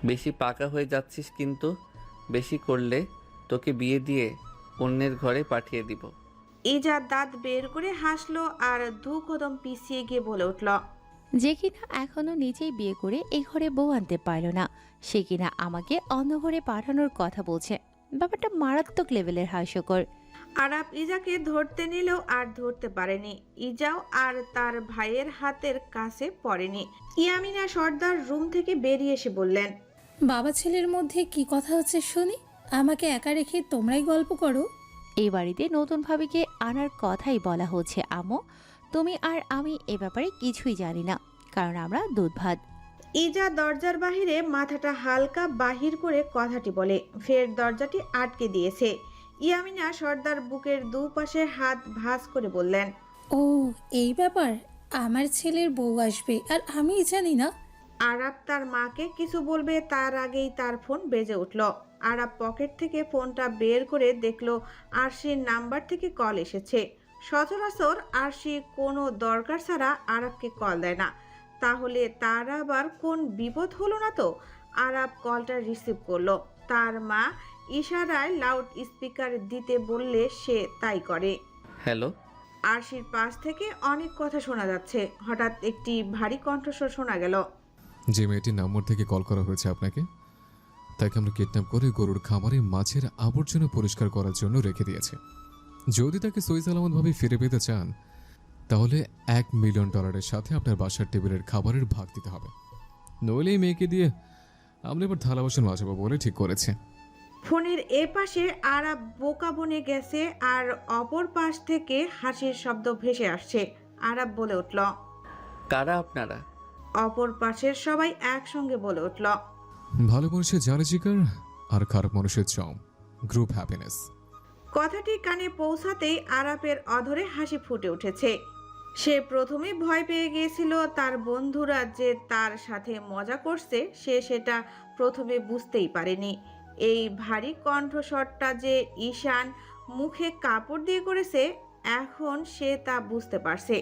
বেশি পাকা হয়ে যাচ্ছিস, কিন্তু বেশি করলে তোকে বিয়ে দিয়ে অন্যের ঘরে পাঠিয়ে দিব। ইজা দাঁত বের করে হাসলো আর দু কদম পিছিয়ে গিয়ে বলে উঠল, যে কিনা এখনো নিজেই বিয়ে করে এই ঘরে বউ আনতে পারল না, সে কিনা আমাকে অন্য ঘরে পাঠানোর কথা বলছে। ব্যাপারটা মারাত্মক লেভেলের হাস্যকর। আরাপ ইজাকে ধরতে নিলেও আর ধরতে পারেনি। ইজাও আর তার ভাইয়ের হাতের কাছে পড়েনি। ইয়ামিনা সর্দার রুম থেকে বেরিয়ে এসে বললেন, বাবা ছেলের মধ্যে কি কথা হচ্ছে শুনি? আমাকে একা রেখে তোমরাই গল্প করো। এই বাড়িতে নতুন ভাবিকে আনার কথাই বলা হচ্ছে আম্মু। তুমি আর আমি এ ব্যাপারে কিছুই জানি না, কারণ আমরা দুধ ভাত। ইজা দরজার বাহিরে মাথাটা হালকা বাহির করে কথাটি বলে ফের দরজাটি আটকে দিয়েছে। ইয়ামিনা সর্দার বুকের দুপাশে হাত ভাঁজ করে বললেন, ও এই ব্যাপার, আমার ছেলের বউ আসবে আর আমি জানি না। আরাপ তার মাকে কিছু বলবে তার আগেই তার ফোন বেজে উঠল। আরাপ পকেট থেকে ফোনটা বের করে দেখলো আরশির নাম্বার থেকে কল এসেছে। সচরাচর আরশি কোনো দরকার ছাড়া আরাপকে কল দেয় না, তাহলে তার আবার কোন বিপদ হলো না তো? আরাপ কলটা রিসিভ করলো। তার মা ইশারায় লাউড স্পিকার দিতে বললে সে তাই করে। হ্যালো। আরশির পাশ থেকে অনেক কথা শোনা যাচ্ছে। হঠাৎ একটি ভারী কণ্ঠস্বর শোনা গেল, যে মেয়েটির নাম্বার থেকে কল করা হয়েছে আপনাকে, তাকে আমরা কিডন্যাপ করে গরুর খামারে মাছের আবর্জনা পরিষ্কার করার জন্য রেখে দিয়েছে। যদি তাকে সই সালামতভাবে ফিরে পেতে চান, তাহলে $1 মিলিয়ন সাথে আপনার বাসার টেবিলের খাবারের ভাগ দিতে হবে। নইলে এই মেয়েকে দিয়ে আমরা এবার থালা বাসন মাজাবো বলে ঠিক করেছে। ফোনের এ পাশে আরাপ বোকা বনে গেছে আর অপর পাশ থেকে হাসির শব্দ ভেসে আসছে। আরাপ বলে উঠল, কারা আপনারা? অপর পাশের সবাই একসঙ্গে বলে উঠল, ভালো মানুষের জালে জিকার আর খারাপ মানুষের চম, গ্রুপ হ্যাপিনেস। কথাটি কানে পৌঁছাতেই আরাপের অধরে হাসি ফুটে উঠেছে। সে প্রথমে ভয় পেয়ে গিয়েছিল তার বন্ধুরা যে তার সাথে মজা করছে, সে সেটা প্রথমে বুঝতেই পারেনি। এই ভারী কণ্ঠস্বরটা যে ঈশান মুখে কাপড় দিয়ে করেছে, এখন সে তা বুঝতে পারছে।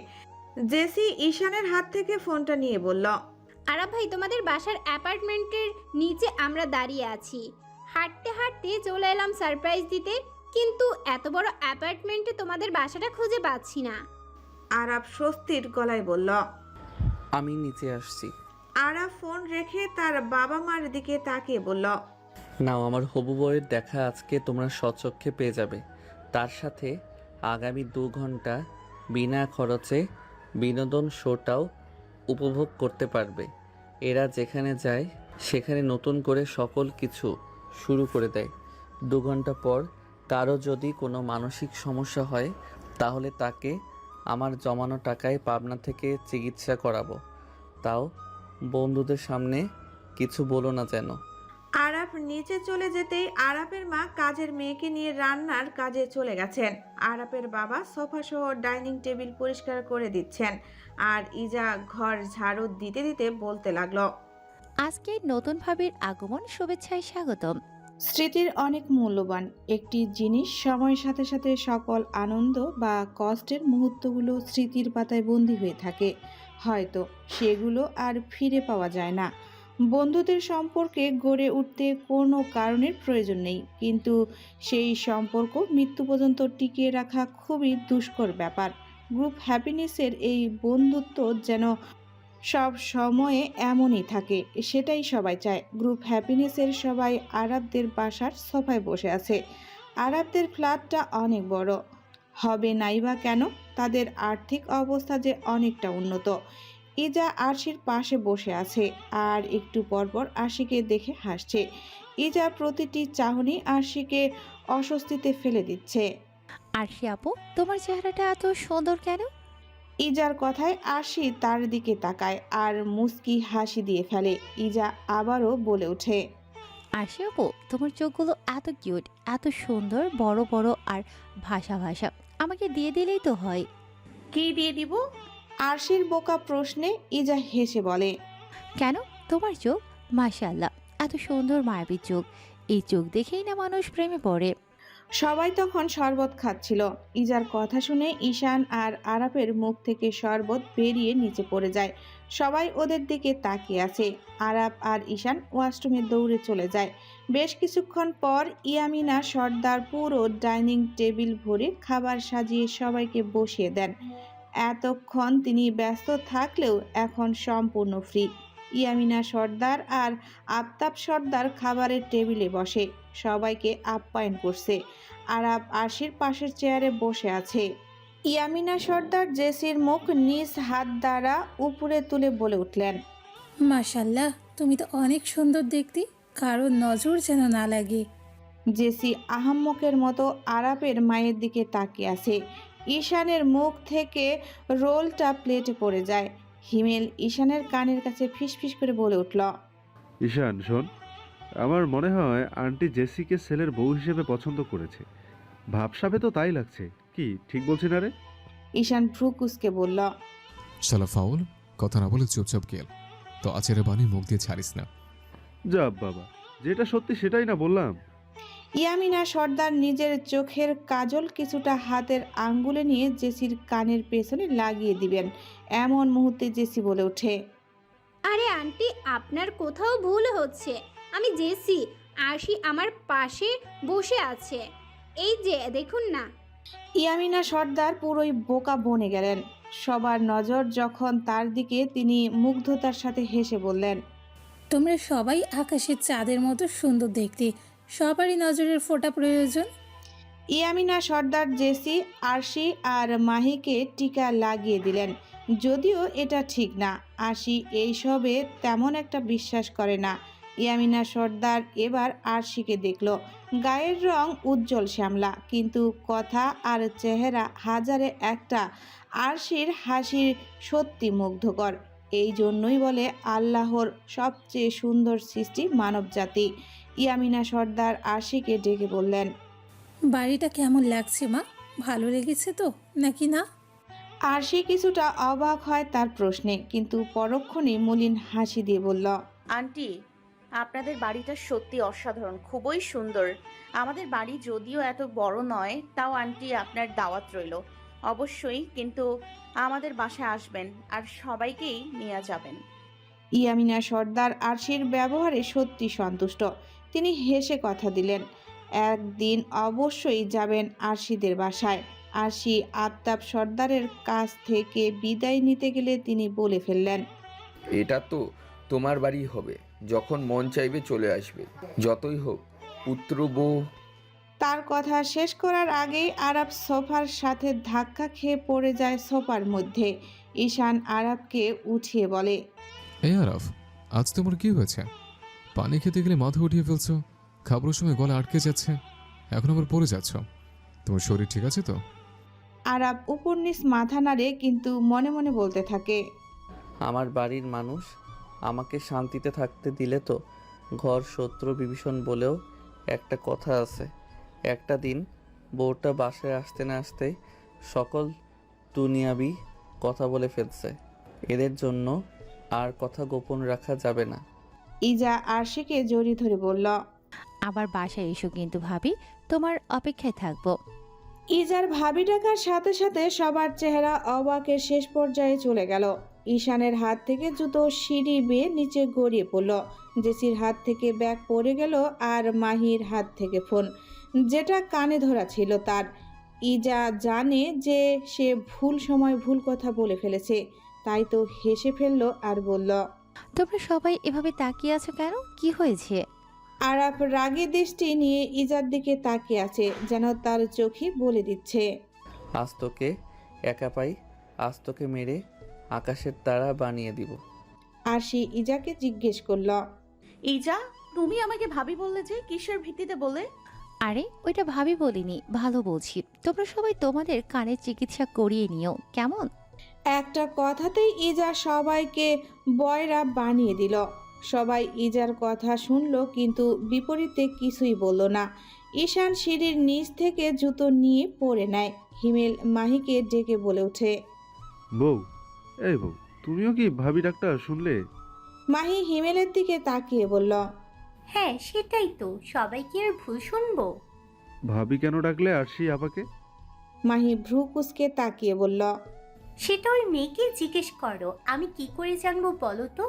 জেসি ঈশানের হাত থেকে ফোনটা নিয়ে বলল, আরাব ভাই, তোমাদের বাসার অ্যাপার্টমেন্টের নিচে আমরা দাঁড়িয়ে আছি। হাঁটতে হাঁটতে চলে এলাম সারপ্রাইজ দিতে, কিন্তু এত বড় অ্যাপার্টমেন্টে তোমাদের বাসাটা খুঁজে পাচ্ছি না। আরাপ স্বস্তির গলায় বলল। আমি নিচে আসছি। আরাপ ফোন রেখে তার বাবা মার দিকে তাকিয়ে বলল, নাও, আমার হবু বউয়ের দেখা আজকে তোমরা স্বচক্ষে পেয়ে যাবে। তার সাথে আগামী 2 ঘন্টা বিনা খরচে বিনোদন শোটাও উপভোগ করতে পারবে। এরা যেখানে যায় সেখানে নতুন করে সকল কিছু শুরু করে দেয়। 2 ঘন্টা পর কারো যদি কোনো মানসিক সমস্যা হয়, তাহলে তাকে আমার জমানো টাকায় পাবনা থেকে চিকিৎসা করাবো। তাও বন্ধুদের সামনে কিছু বলো না যেন। আরাপ নিচে চলে যেতেই আরাপের মা কাজের মেয়েকে নিয়ে রান্নার কাজে চলে গেছেন। আরাপের বাবা সোফা সহ ডাইনিং টেবিল পরিষ্কার করে দিচ্ছেন, আর ইজা ঘর ঝাড়ু দিতে দিতে বলতে লাগলো, আজকে নতুন ভাবির আগমন শুভেচ্ছায় স্বাগতম। স্মৃতির অনেক মূল্যবান একটি জিনিস। সময়ের সাথে সাথে সকল আনন্দ বা কষ্টের মুহূর্তগুলো স্মৃতির পাতায় বন্দী হয়ে থাকে, হয়তো সেগুলো আর ফিরে পাওয়া যায় না। বন্ধুদের সম্পর্কে গড়ে উঠতে কোনো কারণের প্রয়োজন নেই, কিন্তু সেই সম্পর্ক মৃত্যু পর্যন্ত টিকিয়ে রাখা খুবই দুষ্কর ব্যাপার। গ্রুপ হ্যাপিনেসের এই বন্ধুত্ব যেন সব সময়ে এমনই থাকে, সেটাই সবাই চায়। গ্রুপ হ্যাপিনেসের সবাই আরাবদের বাসার সোফায় বসে আছে। আরাবদের ফ্ল্যাটটা অনেক বড় হবে নাই বা কেন, তাদের আর্থিক অবস্থা যে অনেকটা উন্নত। ইজা আরশির পাশে বসে আছে আর একটু পরপর আরশিকে দেখে হাসছে। ইজা প্রতিটি চাহনি আরশিকে অস্বস্তিতে ফেলে দিচ্ছে। আরশি আপু, তোমার চেহারাটা এত সুন্দর কেন? ইজার কথায় আরশি তার দিকে তাকায় আর মুস্কি হাসি দিয়ে ফেলে। ইজা আবারও বলে ওঠে, আরশি আপু, তোমার চোখগুলো এত কিউট, এত সুন্দর, বড় বড় আর ভাষা ভাষা। আমাকে দিয়ে দিলেই তো হয়। কি দিয়ে দিব? আরশির বোকা প্রশ্নে ইজা হেসে বলে, কেন? তোমার চোখ মাশাআল্লাহ, এত সুন্দর মায়াবী চোখ। এই চোখ দেখেই না মানুষ প্রেমে পড়ে। সবাই তখন শরবত খাচ্ছিল। ইজার কথা শুনে ঈশান আর আরাফের মুখ থেকে শরবত বেরিয়ে নিচে পড়ে যায়। সবাই ওদের দিকে তাকিয়ে আছে। আরাফ আর ঈশান ওয়াশরুমে দৌড়ে চলে যায়। বেশ কিছুক্ষণ পর ইয়ামিনা সর্দার পুরো ডাইনিং টেবিল ভরে খাবার সাজিয়ে সবাইকে বসিয়ে দেন। এতক্ষণ তিনি ব্যস্ত থাকলেও এখন সম্পূর্ণ ফ্রি। ইয়ামিনা সর্দার আর আফতাব সর্দার খাবারের টেবিলে বসে সবাইকে আপ্যায়ন করছে। আরাব আরশির পাশের চেয়ারে বসে আছে। ইয়ামিনা সর্দার জেসির মুখ নিজ হাত দ্বারা উপরে তুলে বলে উঠলেন, মাশাল্লাহ, তুমি তো অনেক সুন্দর দেখতে, কারো নজর যেন না লাগে। জেসি আহাম্মকের মতো আরাবের মায়ের দিকে তাকিয়ে আছে। ঈশানের মুখ থেকে রোলটা প্লেটে পড়ে যায়। হিমেল ঈশানের কানের কাছে ফিসফিস করে বলে উঠল, ঈশান শোন, আমার মনে হয় আন্টি জেসিকে ছেলের বউ হিসেবে পছন্দ করেছে। ভাবসাবে তো তাই লাগছে, কি ঠিক বলছি না রে? ঈশান ভ্রু কুঁচকে বলল, শালা ফাউল, কথা না বলে চুপচাপ গেল তো আচেরে বাণী মুখ দিয়ে ছাড়িস না। যা বাবা, যেটা সত্যি সেটাই না বললাম। ইয়ামিনা সর্দার নিজের চোখের কাজল কিছুটা হাতের আঙ্গুলে নিয়ে জেসির কানের পেছনে লাগিয়ে দিবেন। এমন মুহূর্তে জেসি বলে ওঠে, আরে আন্টি, আপনার কোথাও ভুল হচ্ছে। আমি জেসি, আরশি আমার পাশে বসে আছে, এই যে দেখুন না। ইয়ামিনা সর্দার পুরোই বোকা বনে গেলেন। সবার নজর যখন তার দিকে, তিনি মুগ্ধতার সাথে হেসে বললেন, তোমরা সবাই আকাশের চাঁদের মতো সুন্দর দেখতে, সবারই নজরের ফোঁটা প্রয়োজন। ইয়ামিনা সর্দার জেসি, আরশি আর মাহিকে টিকা লাগিয়ে দিলেন। যদিও এটা ঠিক না, আরশি এইসবে তেমন একটা বিশ্বাস করে না। ইয়ামিনা সর্দার এবার আরশিকে দেখল। গায়ের রং উজ্জ্বল শ্যামলা, কিন্তু কথা আর চেহারা হাজারে একটা। আরশির হাসির সত্যি মুগ্ধকর। এই জন্যই বলে আল্লাহর সবচেয়ে সুন্দর সৃষ্টি মানবজাতি। ইয়ামিনা সর্দার আরশিকে ডেকে বললেন, বাড়িটা কেমন লাগছে মা? ভালো লেগেছে তো নাকি না? আরশি কিছুটা অবাক হয় তার প্রশ্নে, কিন্তু পরক্ষণে মলিন হাসি দিয়ে বলল, আন্টি, আপনাদের বাড়িটা সত্যি অসাধারণ, খুবই সুন্দর। আমাদের বাড়ি যদিও এত বড় নয়, তাও আন্টি আপনার দাওয়াত রইল অবশ্যই, কিন্তু আমাদের বাসায় আসবেন আর সবাইকেই নিয়ে যাবেন। ইয়ামিনা সর্দার আরশির ব্যবহারে সত্যি সন্তুষ্ট। তিনি হেসে কথা দিলেন, একদিন অবশ্যই যাবেন আরশিদের বাসায়। আরশি আফতাব সর্দারের কাছ থেকে বিদায় নিতে গেলে তিনি বলে ফেললেন, এটা তো তোমার বাড়ি হবে, যখন মন চাইবে চলে আসবে, যতই হোক পুত্র বউ। তার কথা শেষ করার আগেই আরাব সোফার সাথে ধাক্কা খেয়ে পড়ে যায় সোফার মধ্যে। ঈশান আরাবকে উঠিয়ে বলে, এই আরাফ, আজ তোমার কি হয়েছে? পানি খেতে গেলে মাথা উঠিয়ে ফেলছো, খাবারের সময় গলা আটকে যাচ্ছে, এখন আবার পড়ে যাচ্ছ। তোমার শরীর ঠিক আছে তো? আরাব উপর নিচ মাথা নাড়ে, কিন্তু মনে মনে বলতে থাকে, আমার বাড়ির মানুষ আমাকে শান্তিতে থাকতে দিলে তো। ঘর শত্রু বিভীষণ বলেও একটা কথা আছে। একটা দিন বউটা বাসায় আসতে না আসতে সকল দুনিয়াবি কথা বলে ফেলছে। এদের জন্য আর কথা গোপন রাখা যাবে না। ইজা আরশিকে জড়িয়ে ধরে বলল, আবার বাসায় এসো কিন্তু ভাবি, তোমার অপেক্ষায় থাকবো। ইজার ভাবি ডাকার সাথে সাথে সবার চেহারা অবাকের শেষ পর্যায়ে চলে গেল। ঈশানের হাত থেকে জুতো সিঁড়ি বেয়ে নিচে গড়িয়ে পড়ল। জেসির হাত থেকে ব্যাগ পড়ে গেল, আর মাহির হাত থেকে ফোন, যেটা কানে ধরা ছিল তার। ইজা জানে যে সে ভুল সময় ভুল কথা বলে ফেলেছে, তাই তো হেসে ফেলল আর বলল, তোমরা সবাই এভাবে তাকিয়ে আছো কেন? কি হয়েছে? আরাফ রাগী দৃষ্টি নিয়ে ইজার দিকে তাকিয়ে আছে, যেন তার চোখই বলে দিচ্ছে, আজ তোকে একা পাই, আজ তোকে মেরে আকাশের তারা বানিয়ে দিব। আরশি ইজাকে জিজ্ঞেস করল, ইজা, তুমি আমাকে ভাবি বললে যে, কিসের ভিত্তিতে বলে? আরে ওইটা ভাবি বলিনি, ভালো বলছি। তোমরা সবাই তোমাদের কানের চিকিৎসা করিয়ে নিও, কেমন? একটা কথাতেই ইজা সবাইকে বয়রা বানিয়ে দিল। সবাই ইজার কথা শুনল, কিন্তু বিপরীতে কিছুই বলল না। ঈশান সিঁড়ির নিচ থেকে জুতো নিয়ে পরে নেয়। হিমেল মাহিকে ডেকে বলে ওঠে, বউ, এই বউ, তুমিও কি ভাবি ডাক্তার শুনলে? মাহি হিমেলের দিকে তাকিয়ে বলল, হ্যাঁ সেটাই তো, সবাই কি আর ভুল শুনবো? ভাবি কেন ডাকলে আরশি আপাকে? মাহি ভ্রু কুঁচকে তাকিয়ে বলল। সেটা ওই মেয়েকে জিজ্ঞেস করো, আমি কি করে জানবো বলো তো?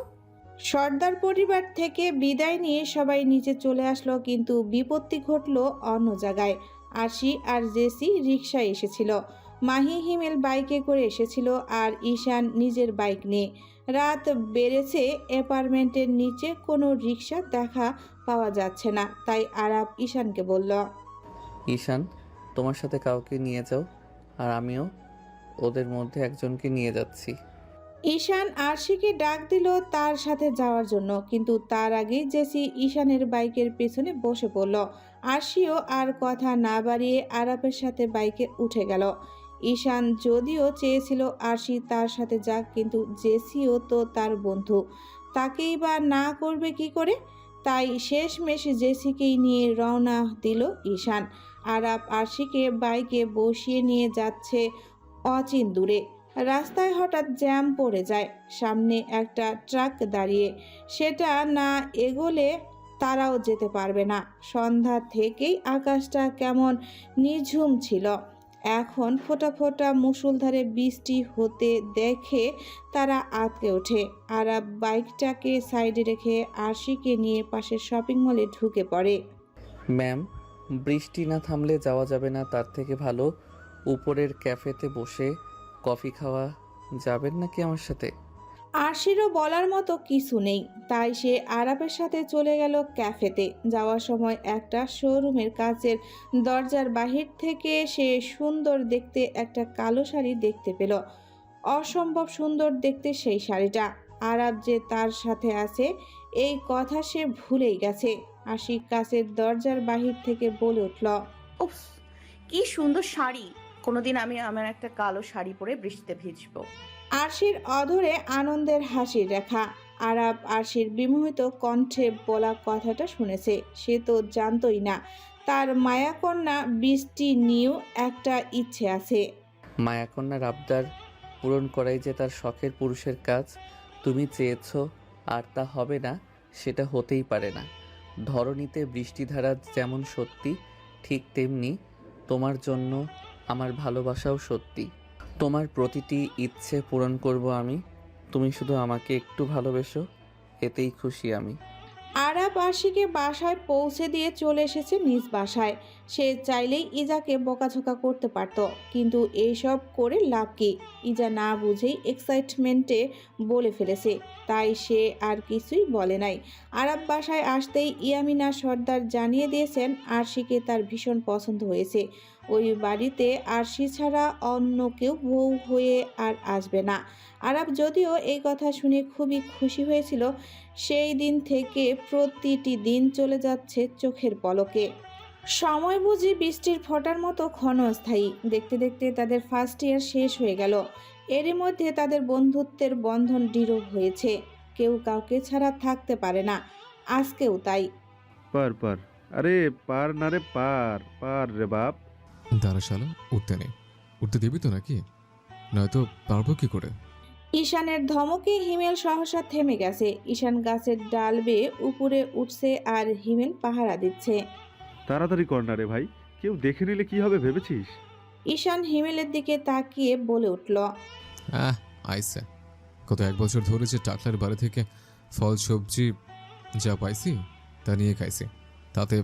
সর্দার পরিবার থেকে বিদায় নিয়ে সবাই নিচে চলে আসলো, কিন্তু বিপত্তি ঘটলো অন্য জায়গায়। আরশি আর জেসি রিকশায় এসেছিল, মাহি হিমেল বাইকে করে এসেছিল, আর ঈশান নিজের বাইক নিয়ে। রাত বেড়েছে, অ্যাপার্টমেন্টের নিচে কোনো রিকশা দেখা পাওয়া যাচ্ছে না, তাই আরাপ ঈশানকে বলল। ঈশান, তোমার সাথে কাউকে নিয়ে যাও, আর আমিও ওদের মধ্যে একজনকে নিয়ে যাচ্ছি। ঈশান আরশিকে ডাক দিল তার সাথে যাওয়ার জন্য, কিন্তু তার আগেই জেসি ঈশানের বাইকের পেছনে বসে পড়ল। আরশিও আর কথা না বাড়িয়ে আরাপের সাথে বাইকে উঠে গেল। ঈশান যদিও চেয়েছিল আরশি তার সাথে যাক, কিন্তু জেসিও তো তার বন্ধু, তাকেই বা না করবে কি করে? তাই শেষমেশ জেসিকেই নিয়ে রওনা দিল ঈশান। আরাপ আরশিকে বাইকে বসিয়ে নিয়ে যাচ্ছে অচিন দূরে। রাস্তায় হঠাৎ জ্যাম পড়ে যায়, সামনে একটা ট্রাক দাঁড়িয়ে, সেটা না এগোলে তারাও যেতে পারবে না। সন্ধ্যা থেকেই আকাশটা কেমন নিঝুম ছিল, এখন ফোঁটা ফোঁটা মুষলধারে বৃষ্টি হতে দেখে তারা আঁতকে ওঠে। আর বাইকটাকে সাইডে রেখে আরশিকে নিয়ে পাশের শপিং মলে ঢুকে পড়ে। ম্যাম, বৃষ্টি না থামলে যাওয়া যাবে না, তার থেকে ভালো উপরের ক্যাফেতে বসে কফি খাওয়া যাবেন নাকি আমার সাথে? আরশিরও বলার মতো কিছু নেই, তাই সে আরাপের সাথে চলে গেল ক্যাফেতে। যাওয়ার সময় একটা শোরুমের কাচের দরজার বাহির থেকে সে সুন্দর দেখতে একটা কালো শাড়ি দেখতে পেল। অসম্ভব সুন্দর দেখতে সেই শাড়িটা। আরাপ যে তার সাথে আছে এই কথা সে ভুলেই গেছে। আশিক কাচের দরজার বাহির থেকে বলে উঠল, উফ, কি সুন্দর শাড়ি! কোনোদিন আমি আমার একটা কালো শাড়ি পরে বৃষ্টিতে ভিজবো। আরশির অধরে আনন্দের হাসির রেখা। আরাপ আরশির বিমোহিত কণ্ঠে বলা কথাটা শুনেছে, সে তো জানতই না তার মায়াকন্যা বৃষ্টি নিয়েও একটা ইচ্ছে আছে। মায়াকন্যার আবদার পূরণ করাই যে তার শখের পুরুষের কাজ। তুমি চেয়েছো আর তা হবে না, সেটা হতেই পারে না। ধরণীতে বৃষ্টিধারা যেমন সত্যি, ঠিক তেমনি তোমার জন্য আমার ভালোবাসাও সত্যি। তোমার প্রতিটি ইচ্ছে পূরণ করব আমি, তুমি শুধু আমাকে একটু ভালোবেসো, এতেই খুশি আমি। আরাপ আরশিকে বাসায় পৌঁছে দিয়ে চলে এসেছে নিজ বাসায়। সে চাইলেই ইজাকে বকাঝকা করতে পারত, কিন্তু এইসব করে লাভ কি? ইজা না বুঝেই এক্সাইটমেন্টে বলে ফেলেছে, তাই সে আর কিছুই বলে নাই। আরাপ বাসায় আসতেই ইয়ামিনা সর্দার জানিয়ে দিয়েছেন আরশিকে তার ভীষণ পছন্দ হয়েছে। ওই বাড়িতে আরশি ছাড়া অন্য কেউ বউ হয়ে আর আসবে না। আরাপ যদিও এই কথা শুনে খুবই খুশি হয়েছিল, সেই দিন থেকে প্রতিটি দিন চলে যাচ্ছে চোখের পলকে। সময় বুঝি বৃষ্টির ফোঁটার মতো ক্ষণস্থায়ী। দেখতে দেখতে তাদের ফার্স্ট ইয়ার শেষ হয়ে গেল। এরই মধ্যে তাদের বন্ধুত্বের বন্ধন দৃঢ় হয়েছে, কেউ কাউকে ছাড়া থাকতে পারে না, আজকেও তাই। পার পার, আরে পার না রে, পার পার রে বাপ। দাঁড়া শালা, উঠতে নেই। উঠতে দিবি তো নাকি? নয়তো পারবো কি করে? ঈশানের ধমকে হিমেল সহসা থেমে গেছে। ঈশান গাছের ডাল বেয়ে উপরে উঠছে আর হিমেল পাহারা দিচ্ছে। তাড়াতাড়ি কর না রে ভাই, কেউ দেখে নিলে কি হবে ভেবেছিস? ঈশান হিমেলের দিকে তাকিয়ে বলে উঠল, আইসে। গত 1 বছর ধরে যে টাকলার বাড়ি থেকে ফল সবজি যা পাইছি তা নিয়ে খাইছি, তাতে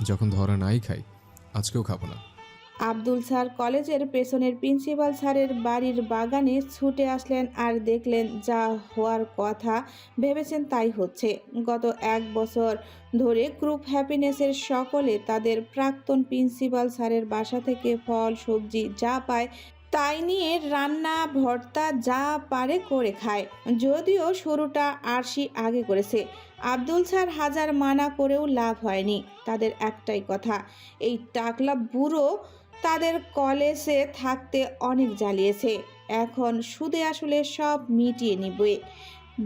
যখন ধরা নাই খাই, আজকেও খাবো না। আব্দুল স্যার কলেজের পেছনের প্রিন্সিপাল স্যারের বাড়ির বাগানে ছুটে আসলেন আর দেখলেন যা হওয়ার কথা ভেবেছেন তাই হচ্ছে। গত 1 বছর ধরে গ্রুপ হ্যাপিনেসের সকলে তাদের প্রাক্তন প্রিন্সিপাল স্যারের বাসা থেকে ফল সবজি যা পায় তাই নিয়ে রান্না ভর্তা যা পারে করে খায়। যদিও শুরুটা আরশি আগে করেছে, আব্দুল স্যার হাজার মানা করেও লাভ হয়নি। তাদের একটাই কথা, এই টাকলা বুড়ো তাদের কলেজে থাকতে অনেক জ্বালিয়েছে, এখন সুদে আসলে সব মিটিয়ে নিবে।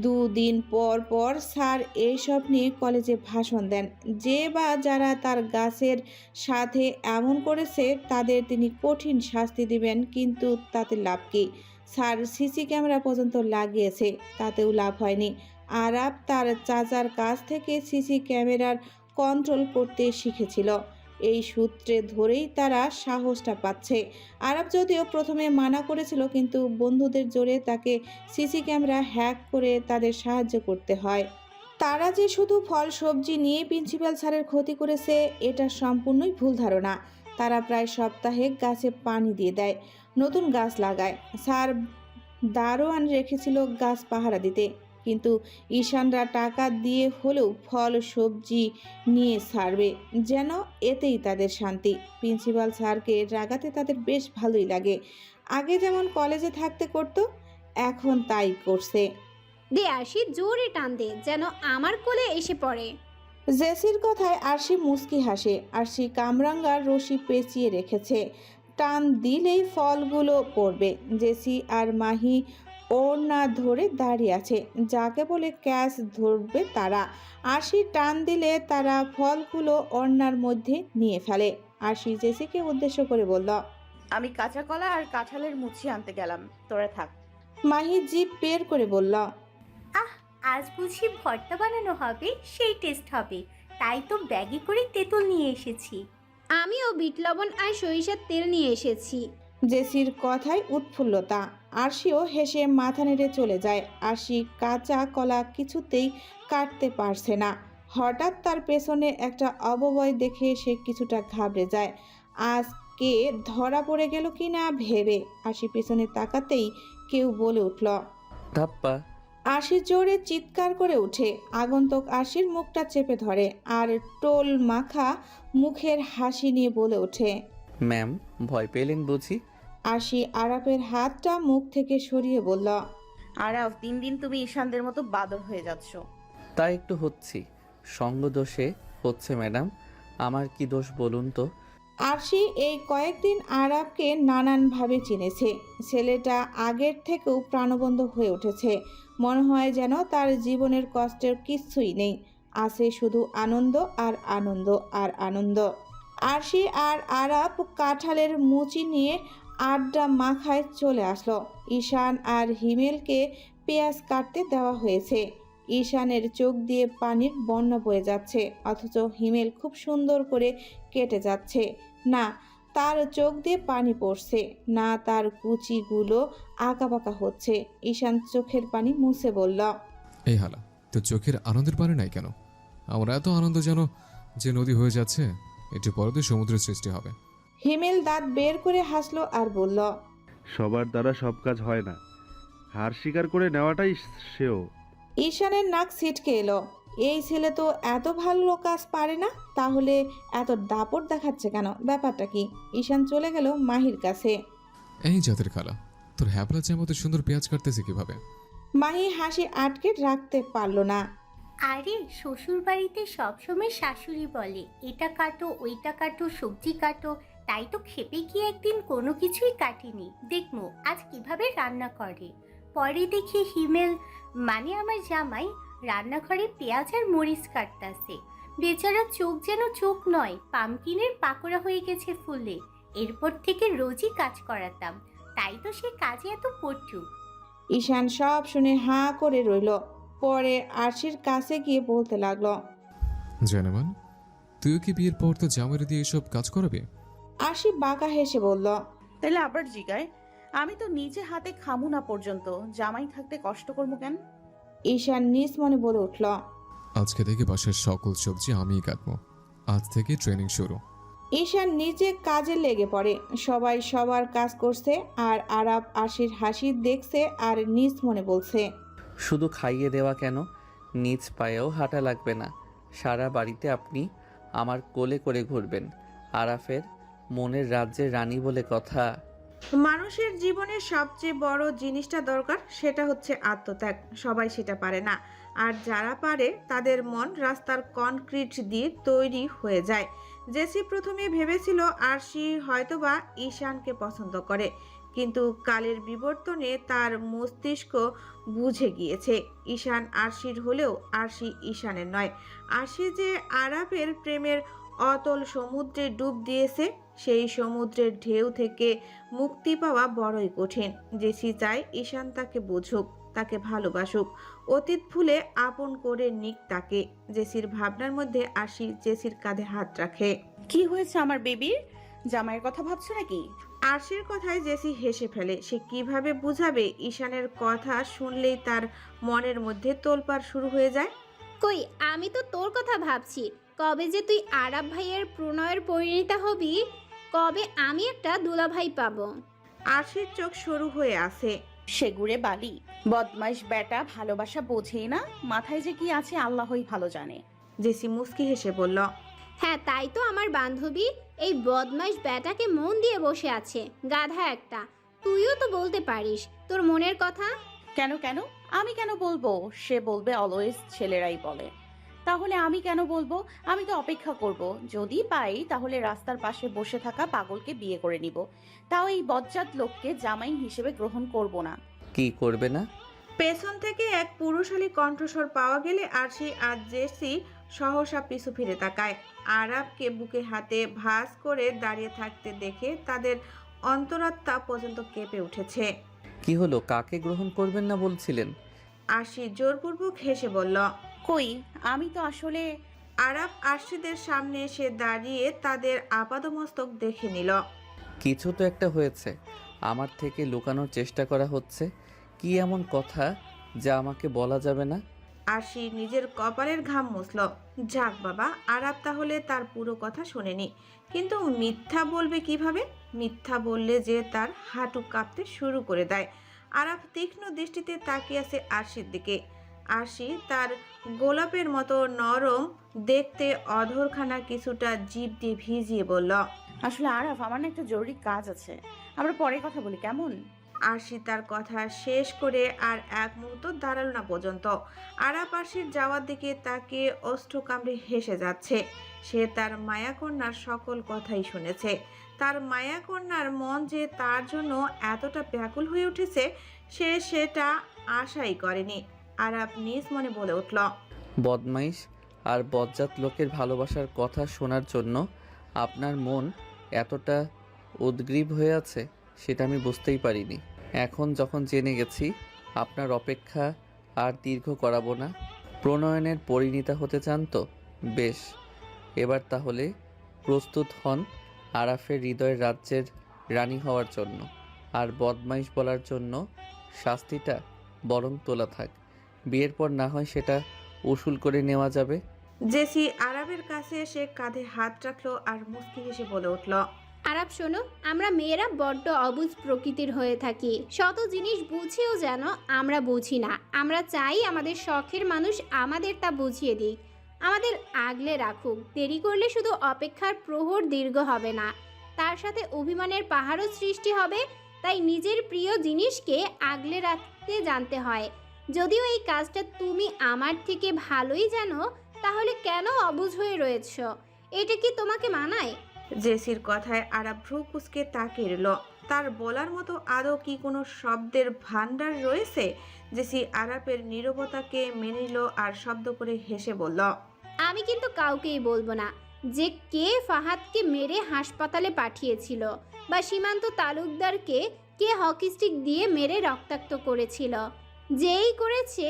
2 দিন পর পর স্যার এইসব নিয়ে কলেজে ভাষণ দেন। যে বা যারা তার গাছের সাথে এমন করেছে তাদের তিনি কঠিন শাস্তি দিবেন, কিন্তু তাতে লাভ কি? স্যার সিসি ক্যামেরা পর্যন্ত লাগিয়েছে, তাতেও লাভ হয়নি। আরাপ তার চাচার কাছ থেকে সিসি ক্যামেরার কন্ট্রোল করতে শিখেছিল। এই সূত্রে ধরেই তারা সাহসটা পাচ্ছে। আরাব যদিও প্রথমে মানা করেছিল, কিন্তু বন্ধুদের জোরে তাকে সিসি ক্যামেরা হ্যাক করে তাদের সাহায্য করতে হয়। তারা যে শুধু ফল সবজি নিয়ে প্রিন্সিপাল স্যারের ক্ষতি করেছে, এটা সম্পূর্ণই ভুল ধারণা। তারা প্রায় সপ্তাহে গাছে পানি দিয়ে দেয়, নতুন গাছ লাগায়। স্যার দারোয়ান রেখেছিল গাছ পাহারা দিতে, কিন্তু ঈশানরা টাকা দিয়ে হলেও ফল সবজি নিয়ে ছাড়বে, যেন এতেই তাদের শান্তি। প্রিন্সিপাল স্যারকে রাগাতে তাদের বেশ ভালোই লাগে। আগে যেমন কলেজে থাকতে করতো, এখন তাই করছে। দে আরশি, জোরে টান দে যেন আমার কোলে এসে পড়ে। জেসির কথায় আরশি মুচকি হাসে। আরশি কামরাঙ্গার রশি পেঁচিয়ে রেখেছে, টান দিলেই ফলগুলো পড়বে। জেসি আর মাহি ওড়না ধরে দাঁড়িয়ে আছে, যাকে বলে ক্যাচ ধরবে তারা। আরশি টান দিলে তারা ফলগুলো ওড়নার মধ্যে নিয়ে ফেলে। আরশি জেসিকে উদ্দেশ্য করে বলল, আমি কাঁচা কলা আর কাঁঠালের মুচি আনতে গেলাম, তোরা থাক। মাহি জিভ বের করে বলল, আজ বুঝি ভর্তা বানানো হবে, সেই টেস্ট হবে। তাই তো ব্যাগে করে তেঁতুল নিয়ে এসেছি। আমিও বিট লবণ আর সরিষার তেল নিয়ে এসেছি। জেসির কথায় উৎফুল্লতা। আরশিও হেসে মাথা নেড়ে চলে যায়। আরশি কাঁচা কলা কিছুতেই কাটতে পারছে না। হঠাৎ তার পেছনে একটা অবয়ব দেখে সে কিছুটা ঘাবড়ে যায়। আজকে ধরা পড়ে গেল কি না ভেবে আরশি পেছনে তাকাতেই কেউ বলে উঠল, ধাপ্পা। আরশি জোরে চিৎকার করে ওঠে। আগন্তুক আরশির মুখটা চেপে ধরে আর টোল মাখা মুখের হাসি নিয়ে বলে ওঠে, ম্যাম, ভয় পেলেন বুঝি? আরশি আরাফের হাতটা মুখ থেকে সরিয়ে বলল, আরাফ, দিন দিন তুমি ঈশানদের মতো বাদর হয়ে যাচ্ছ। তাই একটু হচ্ছি, সঙ্গ দোষে হচ্ছে ম্যাডাম। আমার কি দোষ বলুন তো? আরশি এই কয়েকদিন আরাফকে নানানভাবে চিনেছে। ছেলেটা আগের থেকেও প্রাণবন্ত হয়ে উঠেছে। মনে হয় যেন তার জীবনের কষ্টের কিচ্ছুই নেই, আছে শুধু আনন্দ আর আনন্দ আর আনন্দ। আরশি আর আরাফ কাঁঠালের মুচি নিয়ে আড্ডা মাখায় চলে আসলো। ঈশান আর হিমেলকে পেঁয়াজ কাটতে দেওয়া হয়েছে। ঈশানের চোখ দিয়ে পানির বন্যা বয়ে যাচ্ছে, অথচ হিমেল খুব সুন্দর করে কেটে যাচ্ছে। না তার চোখ দিয়ে পানি পড়ছে, না তার কুচিগুলো আঁকাবাঁকা হচ্ছে। ঈশান চোখের পানি মুছে বলল, এই হালা, তো চোখের আনন্দের পারে নাই কেন? আমার এত আনন্দ যেন যে নদী হয়ে যাচ্ছে, একটু পরে তো সমুদ্রের সৃষ্টি হবে। হিমেল দাঁত বের করে হাসলো আর বলল, সবার দ্বারা সব কাজ হয় না, হার স্বীকার করে নেওয়াটাই শ্রেয়। ঈশানের নাক ছিটকে এলো। এই ছেলে তো এত ভালো কাজ পারে না, তাহলে এত দাপট দেখাচ্ছে কেন? ব্যাপারটা কি? ঈশান চলে গেল মাহির কাছে। এই জাতের খালা, তোর হ্যাবলা মতো সুন্দর পেঁয়াজ কাটতেছে কিভাবে? মাহি হাসি আটকে রাখতে পারল না। আরে শ্বশুর বাড়িতে সবসময় শাশুড়ি বলে এটা কাটো ওইটা কাটো সবজি কাটো, তাই তো খেপে গিয়ে একদিন কোনো কিছুই কাটিনি। দেখবো আজ কিভাবে রান্না করে। পরে দেখি হিমেল মানে আমার জামাই রান্নাঘরে পেঁয়াজ আর মরিচ কাটতাছে। বেচারা চোখ যেন চোখ নয়, পামকিনের পাকোড়া হয়ে গেছে ফুলে। এরপর থেকে রোজই কাজ করাতাম, তাই তো সে কাজে এত পটু। ঈশান সব শুনে হাঁ করে রইল। পরে আরশির কাছে গিয়ে বলতে লাগলো, জানেমান, তুইও কি বিয়ের পর তো জামাইরে দিয়ে এসব কাজ করাবে? আরশি বাঁকা হেসে বলল, তাহলে আবার জিগায়, আমি তো নিজে হাতে খামু না পর্যন্ত, জামাই থাকতে কষ্ট করবো কেন? ঈশান নিজ মনে বলে উঠল, আজকে থেকে বাসার সকল সবজি আমিই কাটবো। আজ থেকে ট্রেনিং শুরু। ঈশান নিজে কাজে লেগে পড়ে। সবাই সবার কাজ করছে আর আরাব আরশির হাসি দেখছে আর নিজ মনে বলছে, শুধু খাইয়ে দেওয়া কেন, নিজ পায়েও হাঁটা লাগবে না। সারা বাড়িতে আপনি আমার কোলে করে ঘুরবেন। আরাফের মনের রাজ্যের রানী বলে কথা। মানুষের জীবনে সবচেয়ে বড় জিনিসটা দরকার, সেটা হচ্ছে আত্মত্যাগ। সবাই সেটা পারে না, আর যারা পারে তাদের মন রাস্তার কনক্রিট দিয়ে তৈরি হয়ে যায়। জেসি প্রথমে ভেবেছিল আরশি হয়তোবা ঈশানকে পছন্দ করে, কিন্তু কালের বিবর্তনে তার মস্তিষ্ক বুঝে গিয়েছে ঈশান আরশির হলেও আরশি ঈশানের নয়। আরশি যে আরাফের প্রেমের অতল সমুদ্রে ডুব দিয়েছে, সেই সমুদ্রের ঢেউ থেকে মুক্তি পাওয়া বড়ই কঠিন। জেসি চায় ঈশান তাকে বুঝুক, তাকে ভালোবাসুক, অতীত ভুলে আপন করে নিক তাকে। জেসির ভাবনার মধ্যে আরশি জেসির কাঁধে হাত রাখে। কি হয়েছে আমার বেবির? জামাইয়ের কথা ভাবছো নাকি? আরশির কথায় জেসি হেসে ফেলে। সে কিভাবে বুঝাবে? ঈশানের কথা শুনলেই তার মনের মধ্যে তোলপাড় শুরু হয়ে যায়। কই, আমি তো তোর কথা ভাবছি। কবে যে তুই আরাব ভাইয়ের প্রণয়ের পরিণীতা হবি, কবে আমি একটা দুলাভাই পাবো। আরশির চোখ সরু হয়ে আসে। সেগুড়ে বালি, বদমাইশ বেটা, ভালোবাসা বোঝেই না। মাথায় যে কি আছে আল্লাহই ভালো জানে। জেসি মুস্কি হেসে বলল, হ্যাঁ, তাই তো আমার বান্ধবী এই বদমাইশ ব্যাটাকে মন দিয়ে বসে আছে। গাধা একটা। তুইও তো বলতে পারিস তোর মনের কথা। কেন কেন? আমি কেন বলবো? সে বলবে অলওয়েজ ছেলেরাই বলে। তাহলে আমি কেন বলবো? আমি তো অপেক্ষা করব। যদি পাই তাহলে রাস্তার পাশে বসে থাকা পাগলকে বিয়ে করে নিব। তাও এই বজ্জাত লোককে জামাই হিসেবে গ্রহণ করব না। কি করবে না? পেছন থেকে এক পুরুষালী কণ্ঠস্বর পাওয়া গেলে আরশি আর জেসি সহসা পিছু ফিরে তাকায়। আরাবকে বুকে হাতে ভাঁজ করে দাঁড়িয়ে থাকতে দেখে তাদের অন্তরাত্মা পর্যন্ত কেঁপে উঠেছে। কি হলো? কাকে গ্রহণ করবেন না বলছিলেন? আরশি জোরপূর্বক হেসে বলল। কই, আমি তো আসলে... আরাব আরশিদের সামনে এসে দাঁড়িয়ে তাদের আপাদমস্তক দেখে নিল। কিছু তো একটা হয়েছে। আমার থেকে লুকানোর চেষ্টা করা হচ্ছে। কি এমন কথা যা আমাকে বলা যাবে না? আরশি নিজের কপালের ঘাম মুছল। যাক বাবা, আরাব তাহলে তার পুরো কথা শোনেনি। কিন্তু মিথ্যা বলবে কিভাবে? মিথ্যা বললে যে তার হাঁটু কাঁপতে শুরু করে দেয়। আরাব তীক্ষ্ণ দৃষ্টিতে তাকিয়ে আছে আরশির দিকে। আরশি তার গোলাপের মতো নরম দেখতে অধরখানা কিছুটা জিভ দিয়ে ভিজিয়ে বলল, আসলে আরাফ, আমার না একটা জরুরি কাজ আছে। আমরা পরে কথা বলি, কেমন? আরশি তার কথা শেষ করে আর এক মুহূর্ত দাঁড়াল না পর্যন্ত। আরাব আরশির যাওয়ার দিকে তাকে ওষ্ঠ কামড়ে হেসে যাচ্ছে। সে তার মায়াকন্যার সকল কথাই শুনেছে। তার মায়াকন্যার মন যে তার জন্য এতটা ব্যাকুল হয়ে উঠেছে সে সেটা আশাই করেনি। আরাব নিজ মনে বলে উঠল, বদমাইশ আর বজ্জাত লোকের ভালোবাসার কথা শোনার জন্য আপনার মন এতটা উদ্গ্রীব হয়ে আছে সেটা আমি বুঝতেই পারিনি। এখন যখন জেনে গেছি আপনার অপেক্ষা আর দীর্ঘ করাবো না। প্রণয়নের পরিণীতা হতে চান তো? বেশ, এবার তাহলে প্রস্তুত হন আরাফের হৃদয়ের রাজ্যের রানী হওয়ার জন্য। আর বদমাইশ বলার জন্য শাস্তিটা বরং তোলা থাক। বিয়ের পর না হয় সেটা উসুল করে নেওয়া যাবে। জেসি আরাবের কাছে এসে কাঁধে হাত রাখলো আর মুস্কি হেসে বলে উঠল, আরাব শোনো, আমরা মেয়েরা বড্ড অবুঝ প্রকৃতির হয়ে থাকি। শত জিনিস বুঝেও যেন আমরা বুঝি না। আমরা চাই আমাদের শখের মানুষ আমাদের তা বুঝিয়ে দিক, আমাদের আগলে রাখুক। দেরি করলে শুধু অপেক্ষার প্রহর দীর্ঘ হবে না, তার সাথে অভিমানের পাহাড়ও সৃষ্টি হবে। তাই নিজের প্রিয় জিনিসকে আগলে রাখতে জানতে হয়। যদিও এই কাজটা তুমি আমার থেকে ভালোই জানো, তাহলে কেন অবুঝ হয়ে রয়েছ? এটা কি তোমাকে মানায়? জেসির কথায় আরাব ভ্রু কুঁচকে তাকিয়ে রইল। তার বলার মতো আদৌ কি কোনো শব্দের ভান্ডার রয়েছে? জেসি আরাবের নীরবতাকে মেনে নিল আর শব্দ করে হেসে বলল, আমি কিন্তু কাউকেই বলবো না যে কে ফাহাদকে মেরে হাসপাতালে পাঠিয়েছিল, বা সীমান্ত তালুকদারকে কে হকি স্টিক দিয়ে মেরে রক্তাক্ত করেছিল। যেই করেছে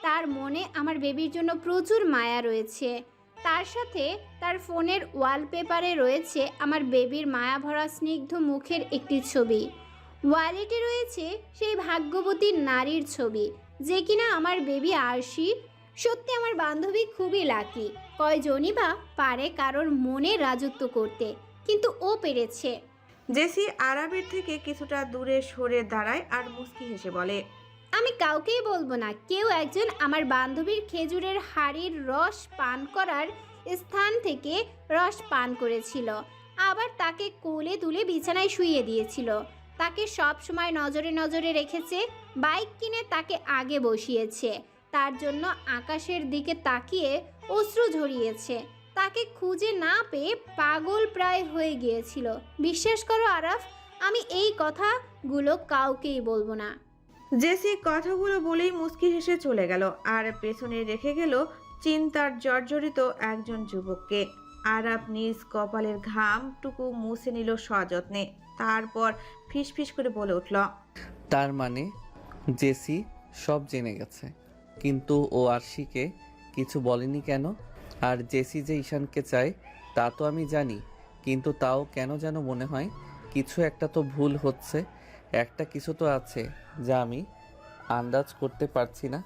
তার মনে আমার বেবির জন্য প্রচুর মায়া রয়েছে। তার সাথে তার ফোনের ওয়ালপেপারে রয়েছে আমার বেবির মায়াভরা স্নিগ্ধ মুখের একটি ছবি। ওয়ালেটে রয়েছে সেই ভাগ্যবতী নারীর ছবি যে কিনা আমার বেবি আরশি। সত্যি আমার বান্ধবী খুবই লাকি। কয়জনই বা পারে কারোর মনে রাজত্ব করতে, কিন্তু ও পেরেছে। জেসি আরাবের থেকে কিছুটা দূরে সরে দাঁড়ায় আর মুস্কি হেসে বলে, আমি কাউকেই বলবো না। কেউ একজন আমার বান্ধবীর খেজুরের হাড়ির রস পান করার স্থান থেকে রস পান করেছিল, আবার তাকে কোলে তুলে বিছানায় শুইয়ে দিয়েছিল। তাকে সব সময় নজরে নজরে রেখেছে। বাইক কিনে তাকে আগে বসিয়েছে। তার জন্য আকাশের দিকে তাকিয়ে অশ্রু ঝরিয়েছে। তাকে খুঁজে না পেয়ে পাগল প্রায় হয়ে গিয়েছিল। বিশ্বাস করো আরাফ, আমি এই কথাগুলো কাউকেই বলবো না। জেসি কথাগুলো বলেই মুস্কি হেসে চলে গেল আর পেছনে রেখে গেল চিন্তার জর্জরিত একজন যুবককে। আরাব নিজ কপালের ঘামটুকু মুছে নিল সযত্নে। তারপর ফিসফিস করে বলে উঠল, তার মানে জেসি সব জেনে গেছে, কিন্তু ও আরশিকে কিছু বলেনি কেন? আর জেসি যে ঈশানকে চায় তা তো আমি জানি। কিন্তু তাও কেন যেন মনে হয় কিছু একটা তো ভুল হচ্ছে, একটা কিছু তো আছে যা আমি আন্দাজ করতে পারছি না।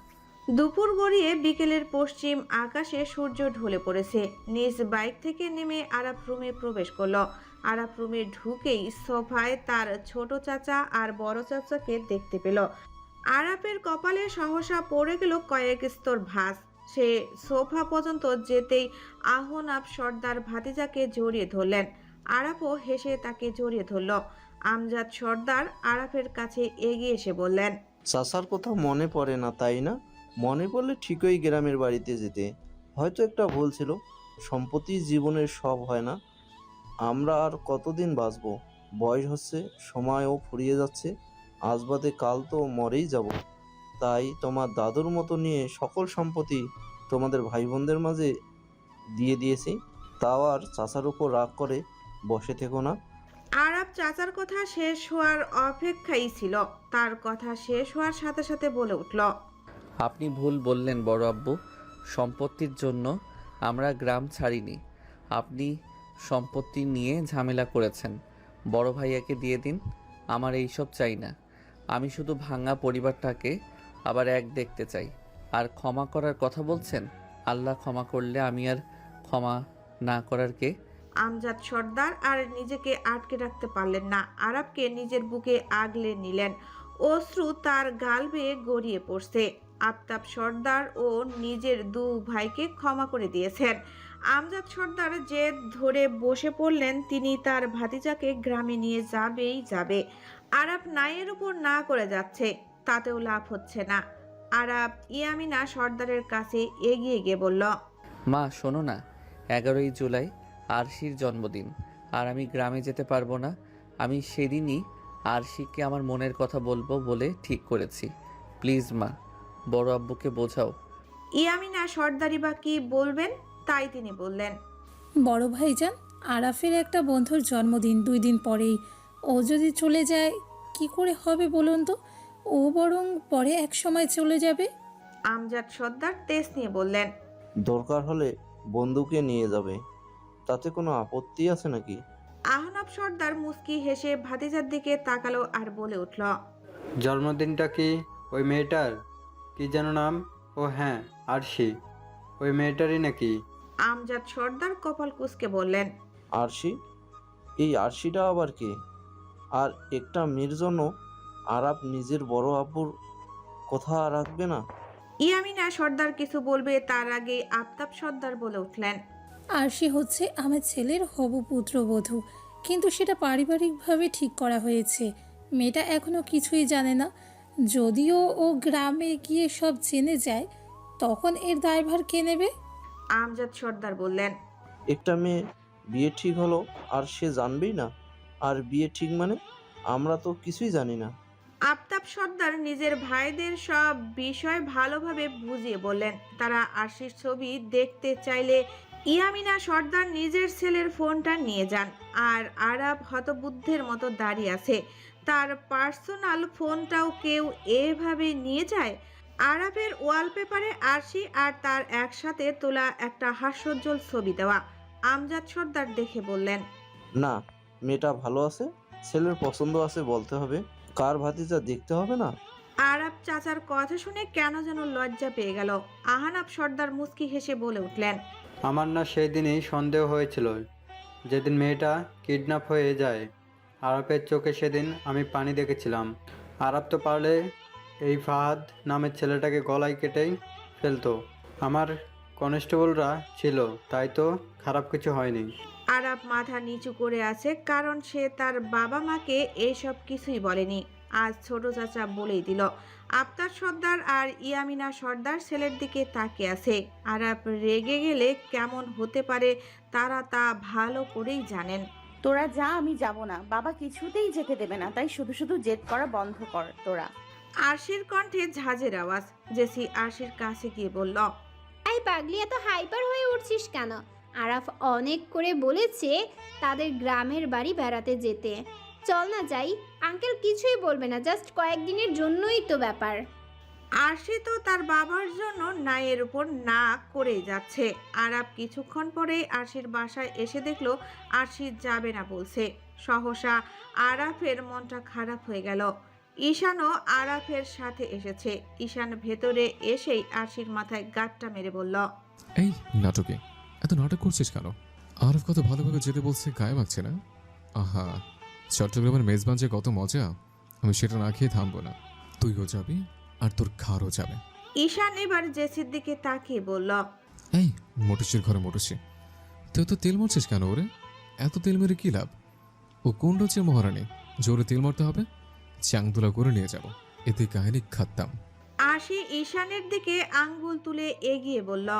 দুপুর গড়িয়ে বিকেলের পশ্চিম আকাশে সূর্য ঢলে পড়েছে। নিজ বাইক থেকে নেমে আরাফ রুমে প্রবেশ করলো। আরাফ রুমে ঢুকেই সোফায় তার ছোট চাচা আর বড় চাচাকে দেখতে পেল। আরাফের কপালে সহসা পড়ে গেল কয়েক স্তর ভাঁজ। সে সোফা পর্যন্ত যেতেই আহনাব সর্দার ভাতিজাকে জড়িয়ে ধরলেন। আরাফও হেসে তাকে জড়িয়ে ধরল। আমজাদ সর্দার আরাফের কাছে এগিয়ে এসে বললেন, চাচার কথা মনে পড়ে না তাই না? মনে পড়লে ঠিকই গ্রামের বাড়িতে যেতে। হয়তো একটা ভুল ছিল। সম্পত্তি জীবনের সব হয় না। আমরা আর কতদিন বাঁচবো? বয়স হচ্ছে, সময়ও ফুরিয়ে যাচ্ছে। আজ বাদে কাল তো মরেই যাব। তাই তোমার দাদুর মতো নিয়ে সকল সম্পত্তি তোমাদের ভাই বোনদের মাঝে দিয়ে দিয়েছি। তাও আর চাচার উপর রাগ করে বসে থেকো না। আরাফ চাচার কথা শেষ হওয়ার অপেক্ষায় ছিল। তার কথা শেষ হওয়ার সাথে সাথে বলে উঠল, আপনি ভুল বললেন বড় আব্বু। সম্পত্তির জন্য আমরা গ্রাম ছাড়িনি। আপনি সম্পত্তি নিয়ে ঝামেলা করেছেন। বড় ভাইয়াকে দিয়ে দিন, আমার এইসব চাই না। আমি শুধু ভাঙা পরিবারটাকে আবার এক দেখতে চাই। আর ক্ষমা করার কথা বলছেন, আল্লাহ ক্ষমা করলে আমি আর ক্ষমা না করার কে? আমজাদ সর্দার আর নিজেকে আটকে রাখতে পারলেন না। আরাফকে নিজের বুকে আগলে নিলেন। অশ্রু তার গাল বেয়ে গড়িয়ে পড়ছে। আফতাব সর্দার ও নিজের দু ভাইকে ক্ষমা করে দিয়েছেন। আমজাদ সর্দার জেদ ধরে বসে পড়লেন, তিনি তার ভাতিজাকে গ্রামে নিয়ে যাবেই যাবে। আরাফ নাইয়ের উপর না করে যাচ্ছে, তাতেও লাভ হচ্ছে না। আরাফ ইয়ামিনা সর্দারের কাছে এগিয়ে গিয়ে বলল, মা শোনো না, 11ই জুলাই আরশির জন্মদিন, আর আমি গ্রামে যেতে পারবো না। আমি সেদিনই আরশিকে আমার মনের কথা বলবো বলে ঠিক করেছি। প্লিজ মা, বড় আব্বুকে বোঝাও। ইয়ামিনা সর্দারি বা কি বলবেন, তাই তিনি বললেন, বড় ভাইজান, আরাফের একটা বন্ধুর জন্মদিন 2 দিন পরেই। ও যদি চলে যায় কি করে হবে বলুন তো? ও বরং পরে এক সময় চলে যাবে। আমজাদ সর্দার তেজ নিয়ে বললেন, দরকার হলে বন্ধুকে নিয়ে যাবে, তাতে কোনো আপত্তি আছে নাকি? আহনাব সর্দার মুস্কি হেসে ভাতিজার দিকে তাকালো আর বলে উঠল, জন্মদিনটা কি ওই মেয়েটার? কি যেন নাম? ও হ্যাঁ, আরশি। ওই মেয়েটারই নাকি? আমজাদ সর্দার কপাল কুঁচকে বললেন, আরশি? এই আরশিটা আবার কে? আর একটা মেয়ের জন্য আরাফ নিজের বড় আব্বুর কথা রাখবে না? ইয়ামিনা সর্দার কিছু বলবে তার আগে আফতাব সর্দার বলে উঠলেন, আরশি হচ্ছে আমার ছেলের হবু পুত্রবধূ, কিন্তু সেটা পারিবারিকভাবে ঠিক করা হয়েছে। মেয়েটা এখনো কিছুই জানে না। যদিও ও গ্রামে গিয়ে সব জেনে যায়, তখন এর দায়ভার কে নেবে? আমজাদ সর্দার বললেন, একটা মেয়ে বিয়ে ঠিক হলো আর সে জানবেই না? আর বিয়ে ঠিক মানে? আমরা তো কিছুই জানি না। আফতাব সর্দার নিজের ভাইদের সব বিষয় ভালোভাবে বুঝিয়ে বললেন। তারা আরশির ছবি দেখতে চাইলে ইয়ামিনা সর্দার নিজের ছেলের ফোনটা নিয়ে যান। আর আরাফ হতবুদ্ধের মতো দাঁড়িয়ে আছে। তার পার্সোনাল ফোনটাও কেউ এভাবে নিয়ে যায়? আরাফের ওয়ালপেপারে আরশি আর তার একসাথে তোলা একটা হাস্যোজ্জ্বল ছবি দেওয়া। আমজাদ সর্দার দেখে বললেন, না, মেয়েটা ভালো আছে, ছেলের পছন্দ আছে বলতে হবে। কার ভাতিজা দেখতে হবে না? আরাফ চাচার কথা শুনে কেন যেন লজ্জা পেয়ে গেল। আহনাব সর্দার মুস্কি হেসে বলে উঠলেন, আমার না সেই দিনই সন্দেহ হয়েছিল, যেদিন মেয়েটা কিডন্যাপ হয়ে যায়। আরাফের চোখে সেদিন আমি পানি দেখেছিলাম। আরাফ তো পারলে এই ফাহাদ নামের ছেলেটাকে গলায় কেটেই ফেলতো। আমার কনস্টেবলরা ছিল, তাই তো খারাপ কিছু হয়নি। আরাফ মাথা নিচু করে আছে, কারণ সে তার বাবা মাকে এসব কিছুই বলেনি। আজ ছোট চাচা বলেই দিল। আফতাব সর্দার আর ইয়ামিনা সর্দার ছেলের দিকে তাকিয়ে আছে। আরাফ রেগে গেলে কেমন হতে পারে তারা তা ভালো করেই জানেন। তোরা যা, আমি যাব না। বাবা কিছুতেই যেতে দেবে না, তাই শুধু শুধু জেদ করা বন্ধ কর তোরা। আরশির কণ্ঠে ঝাঁঝের আওয়াজ। জেসি আরশির কাছে গিয়ে বলল, এই পাগলি, এত হাইপার হয়ে উঠছিস কেন? আরাফ অনেক করে বলেছে তাদের গ্রামের বাড়ি বেড়াতে যেতে। চল না যাই, আঙ্কেল কিছুই বলবে না, জাস্ট কয়েকদিনের জন্যই তো ব্যাপার। আরশি তো তার বাবার জন্য নায়ের উপর না করেই যাচ্ছে। আরাপ কিছুক্ষণ পরেই আরশির বাসায় এসে দেখলো আরশি যাবে না বলছে। সহসা আরাফের মনটা খারাপ হয়ে গেল। ঈশানও আরাফের সাথে এসেছে। ঈশান ভেতরে এসেই আরশির মাথায় গাঁটটা মেরে বলল, এই নাটকে এত নাটক করছিস কেন? আরফ কত ভালোভাবে যেতে বলছে, গায়ে মাখছে না। আহা, চট্টগ্রামের মেজবান যে কত মজা, আমি সেটা না খেয়ে থামবো না। তুইও যাবি আর তোর খারও যাবে। ঈশান এবার জেসির দিকে তাকিয়ে বলল, এই মোটুসির ঘরে মোটুসি, তুই তো তেল মারছিস কেন ওরে? এত তেল মেরে কি লাভ? ও কোন রয়েছে মহারানী, জোরে তেল মারতে হবে, চাংদুলা করে নিয়ে যাব, এতে কাহিনী খাতাম। আরশি ঈশানের দিকে আঙ্গুল তুলে এগিয়ে বলল,